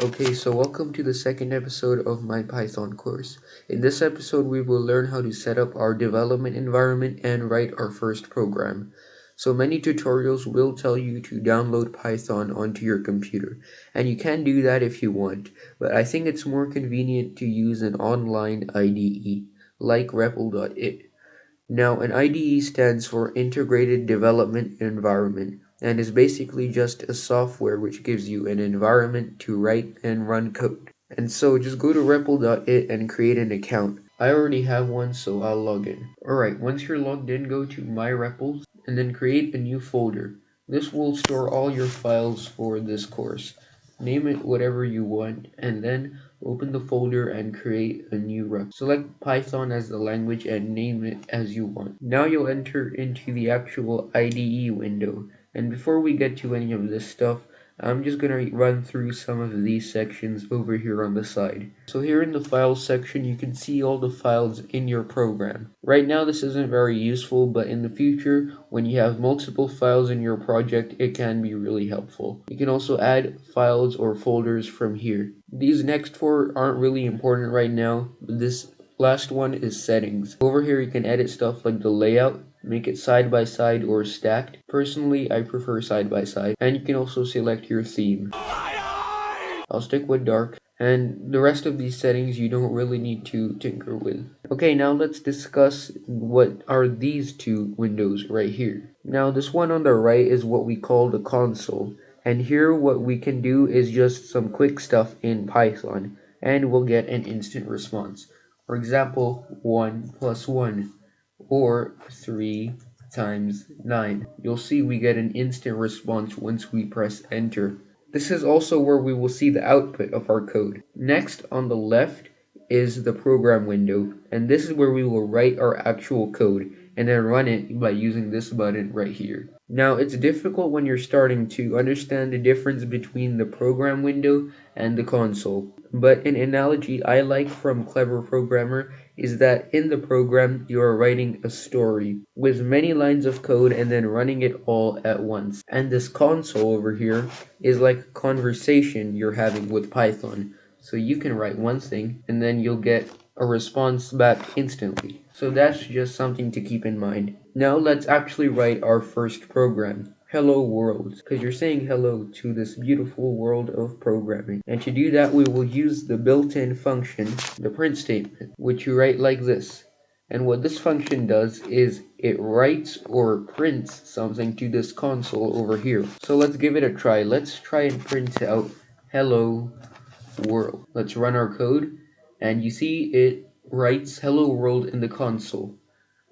Okay, so welcome to the second episode of my Python course. In this episode, we will learn how to set up our development environment and write our first program. So many tutorials will tell you to download Python onto your computer, and you can do that if you want, but I think it's more convenient to use an online IDE, like REPL.it. Now, an IDE stands for Integrated Development Environment and is basically just a software which gives you an environment to write and run code. And so just go to REPL.it and create an account. I already have one, so I'll log in. Alright, once you're logged in, go to My REPLs and then create a new folder. This will store all your files for this course. Name it whatever you want, and then open the folder and create a new rep. Select Python as the language and name it as you want. Now you'll enter into the actual IDE window. And before we get to any of this stuff, I'm just going to run through some of these sections over here on the side. So here in the files section, you can see all the files in your program. Right now this isn't very useful, but in the future, when you have multiple files in your project, it can be really helpful. You can also add files or folders from here. These next four aren't really important right now, but this last one is settings. Over here you can edit stuff like the layout, make it side by side or stacked. Personally, I prefer side by side. And you can also select your theme. I'll stick with dark. And the rest of these settings you don't really need to tinker with. Okay, now let's discuss what are these two windows right here. Now this one on the right is what we call the console. And here what we can do is just some quick stuff in Python. And we'll get an instant response. For example, 1 plus 1. Or 3 times 9. You'll see we get an instant response once we press enter. This is also where we will see the output of our code. Next, on the left is the program window, and this is where we will write our actual code and then run it by using this button right here. Now, it's difficult when you're starting to understand the difference between the program window and the console, but an analogy I like from Clever Programmer is that in the program you are writing a story with many lines of code and then running it all at once. And this console over here is like a conversation you're having with Python. So you can write one thing and then you'll get a response back instantly. So that's just something to keep in mind. Now let's actually write our first program. Hello world, because you're saying hello to this beautiful world of programming. And to do that, we will use the built-in function, the print statement, which you write like this. And what this function does is it writes or prints something to this console over here. So let's give it a try. Let's try and print out hello world. Let's run our code, and you see it writes hello world in the console.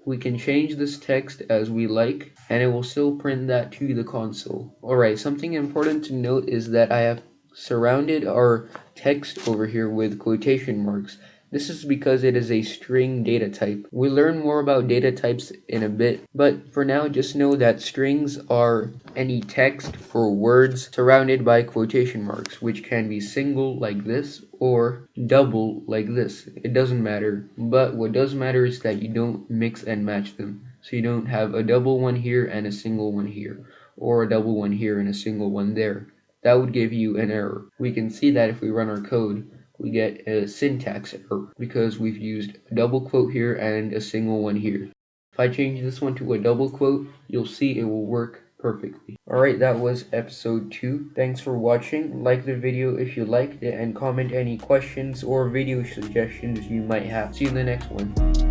We can change this text as we like, and it will still print that to the console. Alright, something important to note is that I have surrounded our text over here with quotation marks. This is because it is a string data type. We'll learn more about data types in a bit, but for now just know that strings are any text or words surrounded by quotation marks, which can be single like this or double like this. It doesn't matter, but what does matter is that you don't mix and match them. So you don't have a double one here and a single one here, or a double one here and a single one there. That would give you an error. We can see that if we run our code, we get a syntax error because we've used a double quote here and a single one here. If I change this one to a double quote, you'll see it will work perfectly. Alright, that was episode 2. Thanks for watching. Like the video if you liked it and comment any questions or video suggestions you might have. See you in the next one.